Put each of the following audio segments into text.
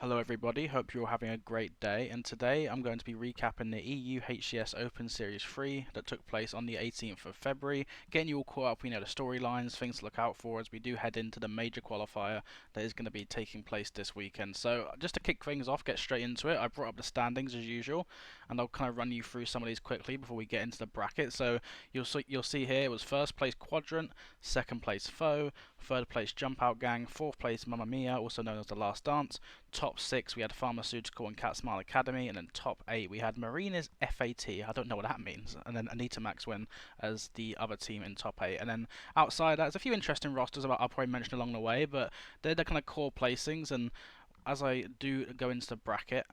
Hello everybody, hope you're all having a great day, and today I'm going to be recapping the EU HCS Open Series 3 that took place on the 18th of February, getting you all caught up, the storylines, things to look out for as we do head into the major qualifier that is going to be taking place this weekend. So just to kick things off, get straight into it, I brought up the standings as usual, and I'll kind of run you through some of these quickly before we get into the bracket. So you'll see here it was first place Quadrant, second place Foe, third place Jump Out Gang, fourth place Mamma Mia, also known as The Last Dance. Top 6 we had Pharmaceutical and Cat Smile Academy, and then top 8 we had Marina's FAT, I don't know what that means, and then Anita Maxwin as the other team in top 8. And then outside that, there's a few interesting rosters I'll probably mention along the way, but they're the kind of core placings. And as I do go into the bracket,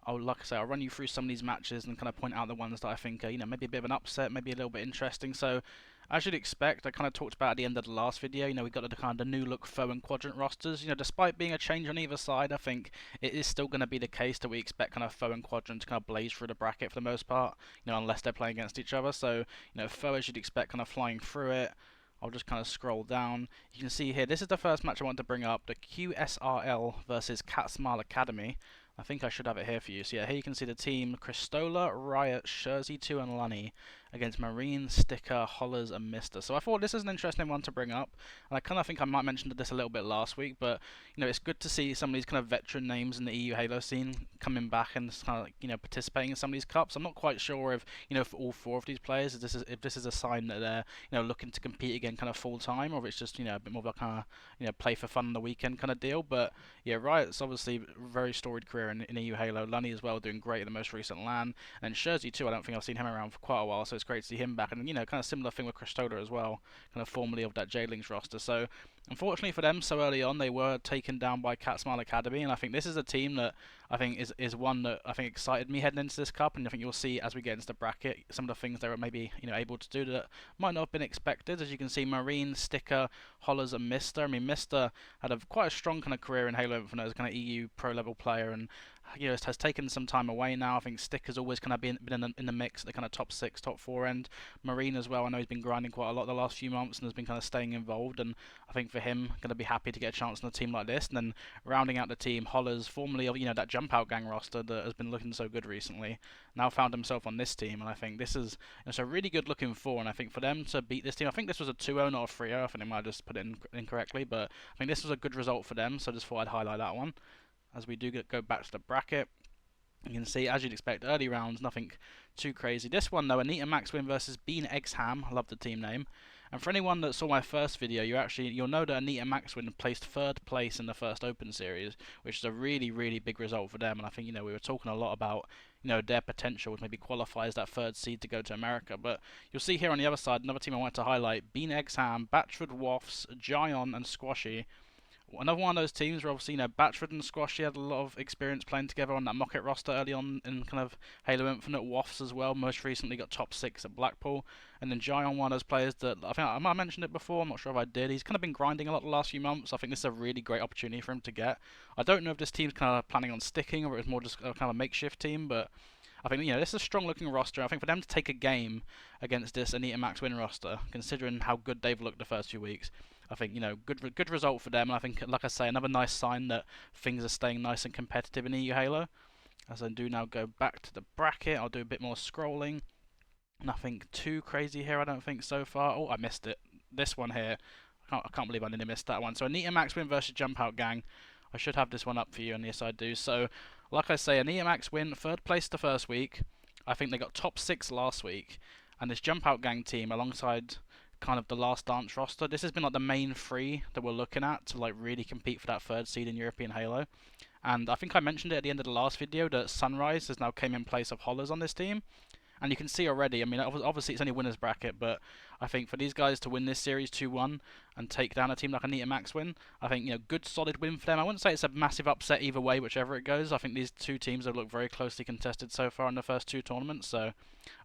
like I say, I'll run you through some of these matches and kind of point out the ones that I think are, maybe a bit of an upset, maybe a little bit interesting. So, as you'd expect, I kind of talked about at the end of the last video, we got the kind of new look Foe and Quadrant rosters. Despite being a change on either side, I think it is still going to be the case that we expect kind of Foe and Quadrant to kind of blaze through the bracket for the most part, unless they're playing against each other. So, Foe, as you'd expect, kind of flying through it. I'll just kind of scroll down. You can see here, this is the first match I want to bring up, the QSRL versus Cat Smile Academy. I think I should have it here for you. So yeah, here you can see the team: Christola, Riot, Shurzy2 and Lunny against Marine, Sticker, Hollers and Mister. So I thought this is an interesting one to bring up, and I kind of think I might mention this a little bit last week, but it's good to see some of these kind of veteran names in the EU Halo scene coming back and kind of participating in some of these cups. I'm not quite sure if for all 4 of these players, if this is a sign that they're looking to compete again kind of full time, or if it's just a bit more of a kind of play for fun on the weekend kind of deal. But yeah, Riot's obviously a very storied career in EU Halo. Lunny as well, doing great in the most recent LAN, and Shurzy2, I don't think I've seen him around for quite a while, so it's great to see him back. And kind of similar thing with Christola as well, kind of formerly of that J-Links roster. So unfortunately for them, so early on they were taken down by Cat Smile Academy, and I think this is a team that I think is one that I think excited me heading into this cup, and I think you'll see as we get into the bracket some of the things they were maybe able to do that might not have been expected. As you can see, Marine, Sticker, Hollers and Mister. I mean, Mister had quite a strong kind of career in Halo Infinite as a kind of EU pro level player, and has taken some time away now. I think Sticker's always kind of been in the mix at the kind of top 6, top 4 end. Marine as well, I know he's been grinding quite a lot the last few months and has been kind of staying involved, and I think for him, going to be happy to get a chance on a team like this. And then rounding out the team, Hollers, formerly of that Jump Out Gang roster that has been looking so good recently, now found himself on this team, and I think this is a really good looking for. And I think for them to beat this team, I think this was a 2-0, not a 3-0. I think they might have just put it in incorrectly, but I think this was a good result for them, so I just thought I'd highlight that one. As we do go back to the bracket, you can see, as you'd expect, early rounds, nothing too crazy. This one, though, Anita Maxwin versus Bean Eggs Ham. I love the team name. And for anyone that saw my first video, you'll know that Anita Maxwin placed 3rd place in the first Open Series, which is a really, really big result for them. And I think, we were talking a lot about, their potential to maybe qualify as that 3rd seed to go to America. But you'll see here on the other side, another team I want to highlight: Bean Eggs Ham, Batchford Wafts, Gion and Squashy. Another one of those teams where obviously, Batchford and Squashy had a lot of experience playing together on that Mocket roster early on in kind of Halo Infinite. Wafts as well, most recently got top 6 at Blackpool. And then Gion, one of those players that I think I might have mentioned it before, I'm not sure if I did. He's kind of been grinding a lot the last few months. I think this is a really great opportunity for him to get. I don't know if this team's kind of planning on sticking or it's more just a kind of makeshift team, but I think this is a strong looking roster. I think for them to take a game against this Anita Maxwin roster, considering how good they've looked the first few weeks, I think good result for them. And I think, like I say, another nice sign that things are staying nice and competitive in EU Halo. As I do now go back to the bracket, I'll do a bit more scrolling. Nothing too crazy here, I don't think, so far. Oh, I missed it. This one here, I can't believe I nearly missed that one. So Anita Maxwin versus Jump Out Gang. I should have this one up for you, and yes I do. So, like I say, Anita Maxwin, 3rd place the first week. I think they got top 6 last week. And this Jump Out Gang team, alongside kind of the Last Dance roster, this has been like the main 3 that we're looking at to really compete for that 3rd seed in European Halo. And I think I mentioned it at the end of the last video that Sunrise has now came in place of Hollers on this team. And you can see already, I mean, obviously it's only winner's bracket, but I think for these guys to win this series 2-1 and take down a team like Anita Maxwin, I think, good solid win for them. I wouldn't say it's a massive upset either way, whichever it goes. I think these 2 teams have looked very closely contested so far in the first 2 tournaments, so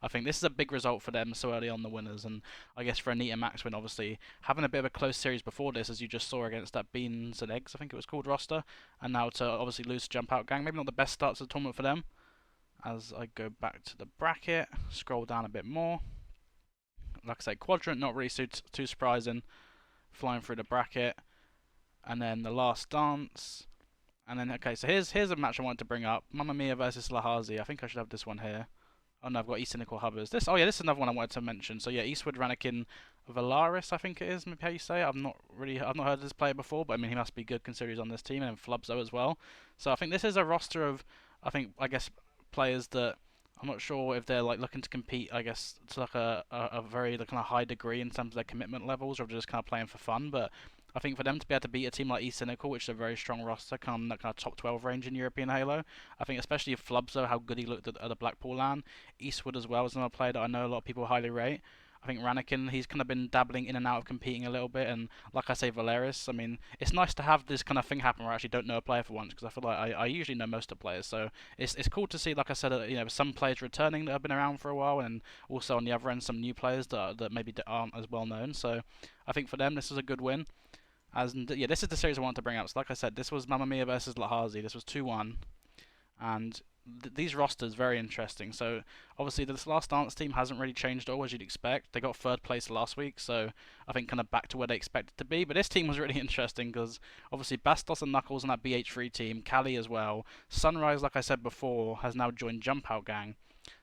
I think this is a big result for them so early on, the winners. And I guess for Anita Maxwin, obviously, having a bit of a close series before this, as you just saw against that Beans and Eggs, I think it was called, roster, and now to obviously lose to Jump Out Gang, maybe not the best starts of the tournament for them. As I go back to the bracket, scroll down a bit more. Like I say, Quadrant, not really too surprising, flying through the bracket. And then The Last Dance And then, okay, so here's a match I wanted to bring up. Mamma Mia versus Lahazi. I think I should have this one here. Oh no, I've got East Cynical Hubbers. This, oh yeah, this is another one I wanted to mention. So yeah, Eastwood Ranakin Valaris, I think it is, maybe how you say it. I've not heard of this player before, but I mean he must be good considering he's on this team, and then Flubzo as well. So I think this is a roster of, I guess players that I'm not sure if they're like looking to compete. I guess to like a very like, kind of high degree in terms of their commitment levels, or just kind of playing for fun. But I think for them to be able to beat a team like East Cynical, which is a very strong roster, come that kind of top 12 range in European Halo, I think especially if Flubzo, how good he looked at the Blackpool LAN, Eastwood as well is another player that I know a lot of people highly rate. I think Ranakin, he's kind of been dabbling in and out of competing a little bit, and like I say, Valeris, I mean, it's nice to have this kind of thing happen where I actually don't know a player for once, because I feel like I usually know most of the players, so it's cool to see, like I said, some players returning that have been around for a while, and also on the other end, some new players that maybe aren't as well known, so I think for them, this is a good win. Yeah, this is the series I wanted to bring up. So like I said, this was Mamma Mia versus Lahazi. This was 2-1, and these rosters very interesting. So obviously this last dance team hasn't really changed at all as you'd expect. They got third place last week, so I think kind of back to where they expected to be. But this team was really interesting because obviously Bastos and Knuckles on that BH3 team, Cali as well. Sunrise, like I said before, has now joined Jump Out Gang.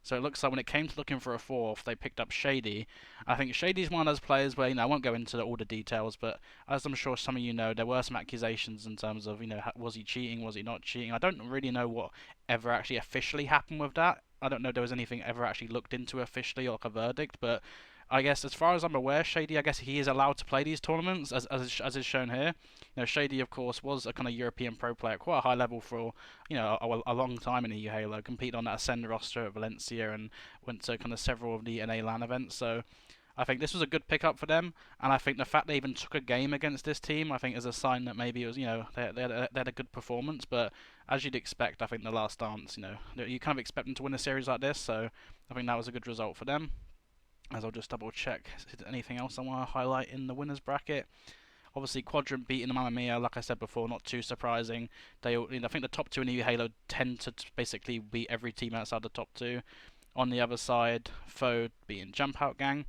So it looks like when it came to looking for a fourth, they picked up Shady. I think Shady's one of those players where, I won't go into all the details, but as I'm sure some of you know, there were some accusations in terms of, was he cheating, was he not cheating? I don't really know what ever actually officially happened with that. I don't know if there was anything ever actually looked into officially or like a verdict, but I guess as far as I'm aware, Shady, I guess he is allowed to play these tournaments as is shown here. Shady of course was a kind of European pro player at quite a high level for a long time in EU Halo. Competed on that Ascend roster at Valencia and went to kind of several of the NA LAN events. So I think this was a good pickup for them, and I think the fact they even took a game against this team, I think is a sign that maybe it was they had a good performance. But as you'd expect, I think the last dance, you kind of expect them to win a series like this. So I think that was a good result for them. As I'll just double check, is there anything else I want to highlight in the winners bracket? Obviously, Quadrant beating Mamma Mia, like I said before, not too surprising. I think the top two in EU Halo tend to basically beat every team outside the top two. On the other side, Foe beating Jump Out Gang.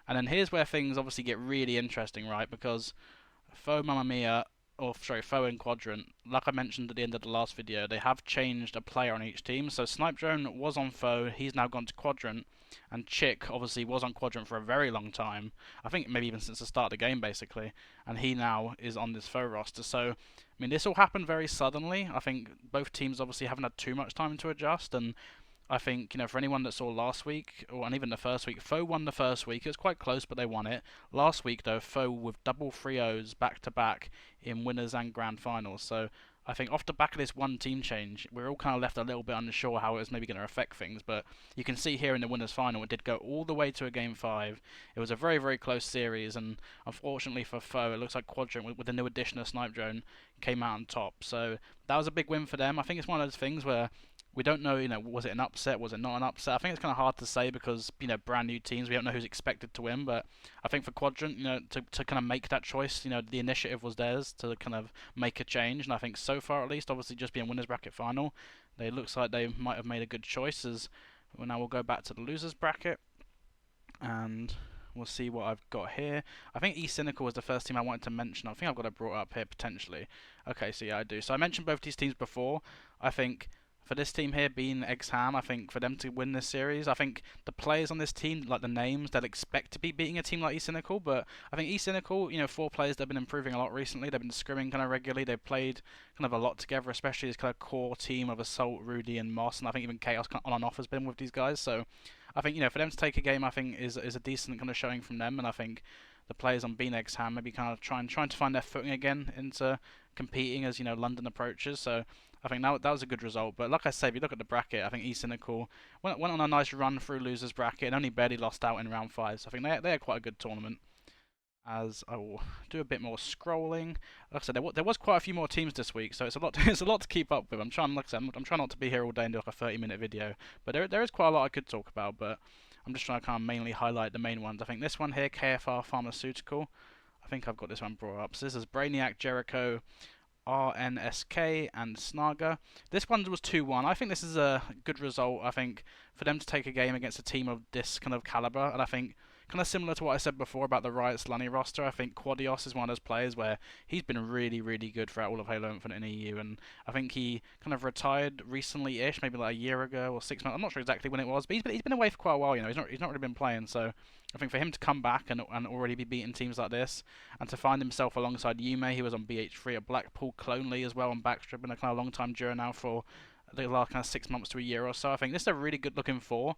And then here's where things obviously get really interesting, right? Because Foe Mamma Mia, Foe and Quadrant, like I mentioned at the end of the last video, they have changed a player on each team. So Snipe Drone was on Foe, he's now gone to Quadrant. And Chick obviously was on Quadrant for a very long time. I think maybe even since the start of the game, basically. And he now is on this Foe roster. So, I mean, this all happened very suddenly. I think both teams obviously haven't had too much time to adjust. And I think, for anyone that saw last week, and even the first week, Foe won the first week. It was quite close, but they won it. Last week, though, Foe with double 3-0s back-to-back in winners and grand finals. So I think off the back of this one team change, we're all kind of left a little bit unsure how it was maybe going to affect things. But you can see here in the winners final, it did go all the way to a game 5. It was a very, very close series, and unfortunately for Foe, it looks like Quadrant, with the new addition of Snipe Drone, came out on top. So that was a big win for them. I think it's one of those things where we don't know, was it an upset, was it not an upset? I think it's kind of hard to say because, brand new teams, we don't know who's expected to win. But I think for Quadrant, to kind of make that choice, the initiative was theirs to kind of make a change. And I think so far, at least, obviously just being winners bracket final, it looks like they might have made a good choice. Now we'll go back to the losers bracket, and we'll see what I've got here. I think East Cynical was the first team I wanted to mention. I think I've got it brought up here potentially. Okay, so yeah, I do. So I mentioned both these teams before. I think for this team here being Exham, I think for them to win this series, I think the players on this team, like the names, they'll expect to be beating a team like East Cynical. But I think East Cynical, 4 players that have been improving a lot recently. They've been scrimming kind of regularly. They've played kind of a lot together, especially this kind of core team of Assault, Rudy, and Moss. And I think even Chaos on and off has been with these guys. So I think, for them to take a game, I think is a decent kind of showing from them. And I think the players on being Exham maybe kind of trying to find their footing again into competing as London approaches. So I think that was a good result. But like I say, if you look at the bracket, I think East Cynical went on a nice run through losers bracket and only barely lost out in round 5. So I think they had quite a good tournament. As I will do a bit more scrolling. Like I said, there was quite a few more teams this week, so it's a lot to keep up with. I'm trying not to be here all day and do like a 30-minute video, but there is quite a lot I could talk about. But I'm just trying to kind of mainly highlight the main ones. I think this one here, KFR Pharmaceutical. I think I've got this one brought up. So this is Brainiac, Jericho, RNSK, and Snaga. This one was 2-1. I think this is a good result. I think for them to take a game against a team of this kind of caliber, and I think kind of similar to what I said before about the Riot's Lunny roster. I think Quadios is one of those players where he's been really, really good throughout all of Halo Infinite in EU, and I think he kind of retired recently-ish, maybe like a year ago or 6 months. I'm not sure exactly when it was, but he's been away for quite a while. He's not really been playing, so I think for him to come back and already be beating teams like this, and to find himself alongside Yume, he was on BH3 at Blackpool, Clonely as well on Backstrip, been a kind of long time duo now for the last kind of 6 months to a year or so. I think this is a really good looking four,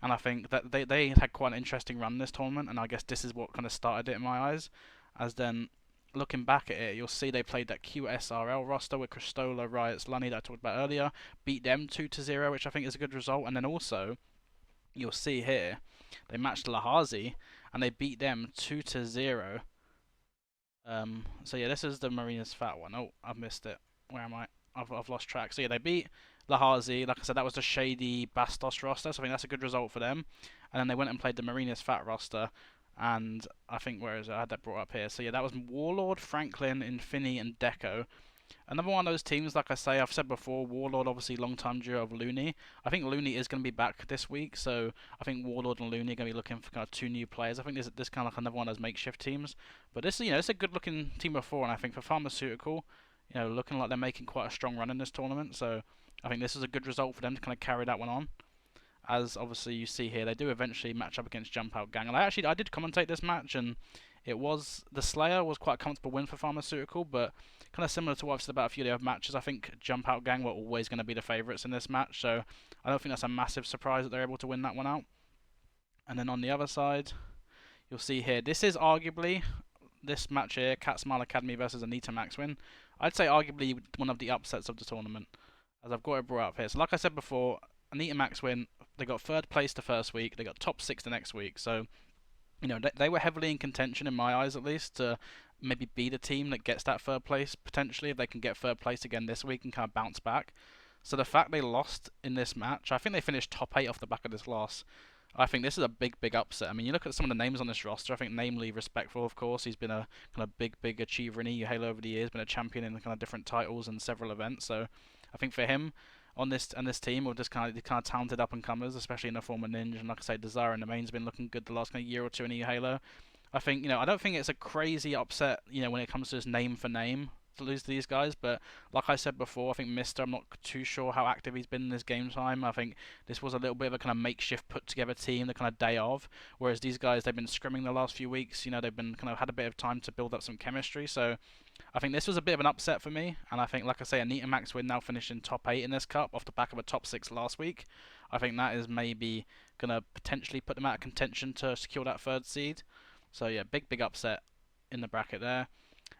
and I think that they had quite an interesting run this tournament, and I guess this is what kind of started it in my eyes. As then looking back at it, you'll see they played that QSRL roster with Cristola, Riots, Lunny that I talked about earlier, beat them 2-0, which I think is a good result, and then also you'll see here they matched Lahazi and they beat them 2-0. So yeah, this is the Marina's Fat one. Oh, I've missed it. Where am I? I've lost track. So yeah, they beat Lahazi. Like I said, that was the shady Bastos roster, so I think that's a good result for them. And then they went and played the Marina's Fat roster, and I think, where is it? I had that brought up here. So yeah, that was Warlord, Franklin, Infini, and Deco. Another one of those teams, like I say, I've said before, Warlord obviously long-time duo of Looney. I think Looney is going to be back this week, so I think Warlord and Looney are going to be looking for kind of two new players. I think this kind of like another one of those makeshift teams. But this, it's a good-looking team of four, and I think for Pharmaceutical, looking like they're making quite a strong run in this tournament. So I think this is a good result for them to kind of carry that one on. As obviously you see here, they do eventually match up against Jump Out Gang, and I did commentate this match, and the Slayer was quite a comfortable win for Pharmaceutical, but kind of similar to what I've said about a few of the other matches, I think Jump Out Gang were always going to be the favourites in this match, so I don't think that's a massive surprise that they're able to win that one out. And then on the other side, you'll see here, this is arguably, this match here, Cat Smile Academy versus Anita Maxwin, I'd say arguably one of the upsets of the tournament, as I've got it brought up here. So like I said before, Anita Maxwin, they got third place the first week, they got top 6 the next week, so they were heavily in contention in my eyes, at least, to maybe be the team that gets that third place potentially, if they can get third place again this week and kind of bounce back. So the fact they lost in this match, I think they finished top 8 off the back of this loss. I think this is a big, big upset. I mean, you look at some of the names on this roster, I think namely Respectful, of course. He's been a kind of big, big achiever in EU Halo over the years, been a champion in kind of different titles and several events. So I think for him, on this team, with this kind of talented up and comers, especially in the form of Ninja, and like I say, Desire in the main's been looking good the last kind of year or two in EU Halo. I think I don't think it's a crazy upset, when it comes to just name for name to lose to these guys, but like I said before, I think Mister, I'm not too sure how active he's been in this game time. I think this was a little bit of a kind of makeshift put together team the kind of day of, whereas these guys, they've been scrimming the last few weeks, they've been kind of had a bit of time to build up some chemistry, so I think this was a bit of an upset for me, and I think, like I say, Anita Maxwin now finishing top 8 in this cup off the back of a top 6 last week. I think that is maybe going to potentially put them out of contention to secure that third seed. So yeah, big, big upset in the bracket there.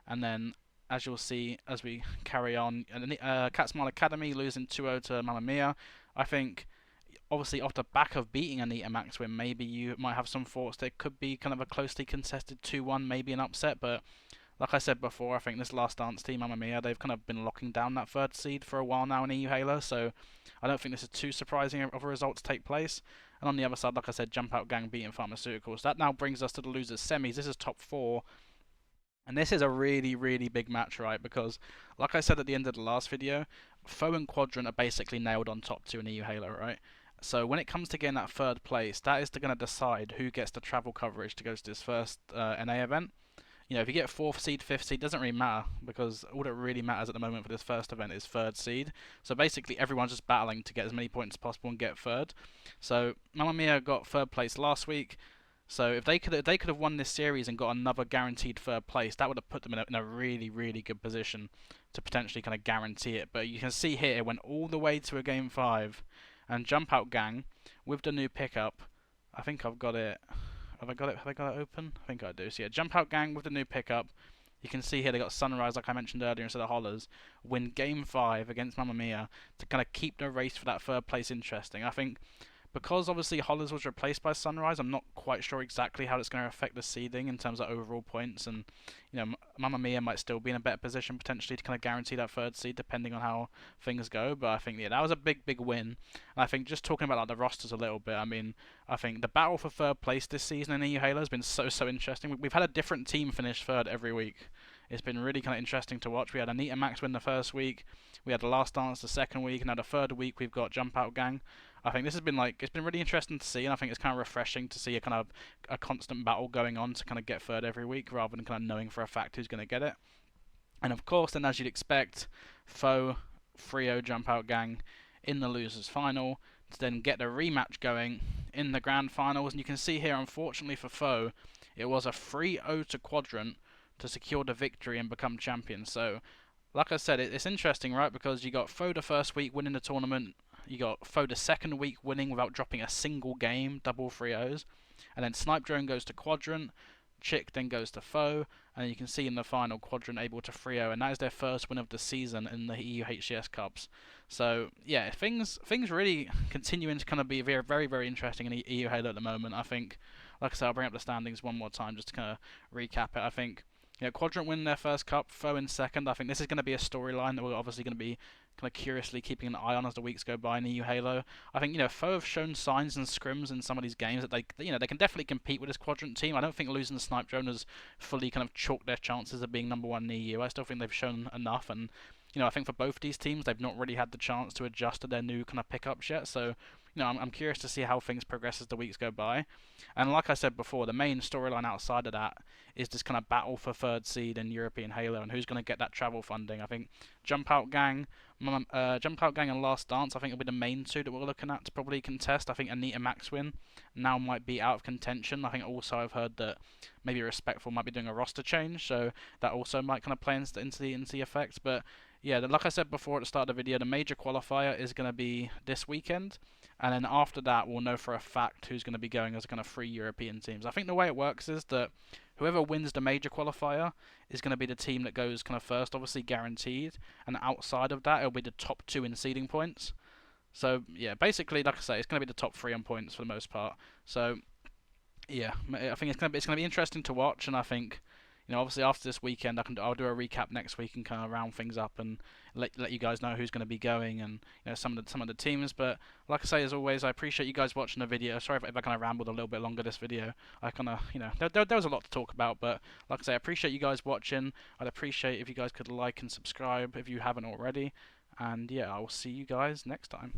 And then, as you'll see, as we carry on, Cat Smile Academy losing 2-0 to Mamma Mia. I think, obviously, off the back of beating Anita Maxwin, maybe you might have some thoughts that it could be kind of a closely contested 2-1, maybe an upset, but like I said before, I think this Last Dance team, Mamma Mia, they've kind of been locking down that third seed for a while now in EU Halo, so I don't think this is too surprising of a result to take place. And on the other side, like I said, Jump Out Gang beating Pharmaceuticals. That now brings us to the losers semis. This is top 4. And this is a really, really big match, right? Because, like I said at the end of the last video, Foe and Quadrant are basically nailed on top 2 in EU Halo, right? So when it comes to getting that third place, that is going to decide who gets the travel coverage to go to this first NA event. If you get 4th seed, 5th seed, doesn't really matter, because all that really matters at the moment for this first event is 3rd seed. So basically everyone's just battling to get as many points as possible and get 3rd. So Mamma Mia got 3rd place last week. So if they could have won this series and got another guaranteed 3rd place, that would have put them in a really, really good position to potentially kind of guarantee it. But you can see here, it went all the way to a Game 5, and Jump Out Gang, with the new pickup, I think I've got it... Have I got it open? I think I do. So yeah, Jump Out Gang with the new pickup. You can see here they got Sunrise, like I mentioned earlier, instead of Hollers. Win Game 5 against Mamma Mia to kind of keep the race for that 3rd place interesting. I think because obviously Hollers was replaced by Sunrise, I'm not quite sure exactly how it's going to affect the seeding in terms of overall points. And Mamma Mia might still be in a better position potentially to kind of guarantee that 3rd seed depending on how things go. But I think that was a big, big win. And I think just talking about the rosters a little bit, I mean, I think the battle for 3rd place this season in EU Halo has been so interesting. We've had a different team finish 3rd every week. It's been really kind of interesting to watch. We had Anita Max win the first week, we had the Last Dance the second week, and now the third week we've got Jump Out Gang. I think this has been it's been really interesting to see, and I think it's kind of refreshing to see a kind of a constant battle going on to kind of get third every week, rather than kind of knowing for a fact who's going to get it. And of course, then as you'd expect, Foe, Frio, Jump Out Gang in the losers final to then get the rematch going in the grand finals. And you can see here, unfortunately for Foe, it was a 3-0 to Quadrant to secure the victory and become champion. So, like I said, it's interesting, right? Because you got Foe the first week winning the tournament, you got Foe the second week winning without dropping a single game, double 3-0s, and then Snipe Drone goes to Quadrant, Chick then goes to Foe, and you can see in the final Quadrant able to 3-0, and that is their first win of the season in the EU HCS Cups. So yeah, things really continuing to kind of be very, very, very interesting in EU Halo at the moment. I think, like I said, I'll bring up the standings one more time just to kind of recap it. I think, you know, Quadrant win their first cup, Foe in second. I think this is going to be a storyline that we're obviously going to be kind of curiously keeping an eye on as the weeks go by in EU Halo. I think, you know, Foe have shown signs and scrims in some of these games that they can definitely compete with this Quadrant team. I don't think losing the Snipe Drone has fully kind of chalked their chances of being number one in EU. I still think they've shown enough, and you know, I think for both these teams, they've not really had the chance to adjust to their new kind of pickups yet. So, you know, I'm curious to see how things progress as the weeks go by. And like I said before, the main storyline outside of that is this kind of battle for third seed in European Halo and who's going to get that travel funding. I think Jump Out Gang and Last Dance, I think will be the main two that we're looking at to probably contest. I think Anita Maxwin now might be out of contention. I think also I've heard that maybe Respectful might be doing a roster change, so that also might kind of play into the effect. But yeah, like I said before at the start of the video, the major qualifier is going to be this weekend, and then after that we'll know for a fact who's going to be going as kind of 3 European teams. I think the way it works is that whoever wins the major qualifier is going to be the team that goes kind of first, obviously guaranteed, and outside of that it'll be the top 2 in seeding points. So yeah, basically, like I say, it's going to be the top 3 on points for the most part. So yeah, I think it's going to be interesting to watch, and I think, you know, obviously after this weekend, I'll do a recap next week and kind of round things up and let you guys know who's going to be going and, you know, some of the teams. But like I say, as always, I appreciate you guys watching the video. Sorry if I kind of rambled a little bit longer this video. I kind of, you know, there was a lot to talk about, but like I say, I appreciate you guys watching. I'd appreciate if you guys could like and subscribe if you haven't already. And yeah, I will see you guys next time.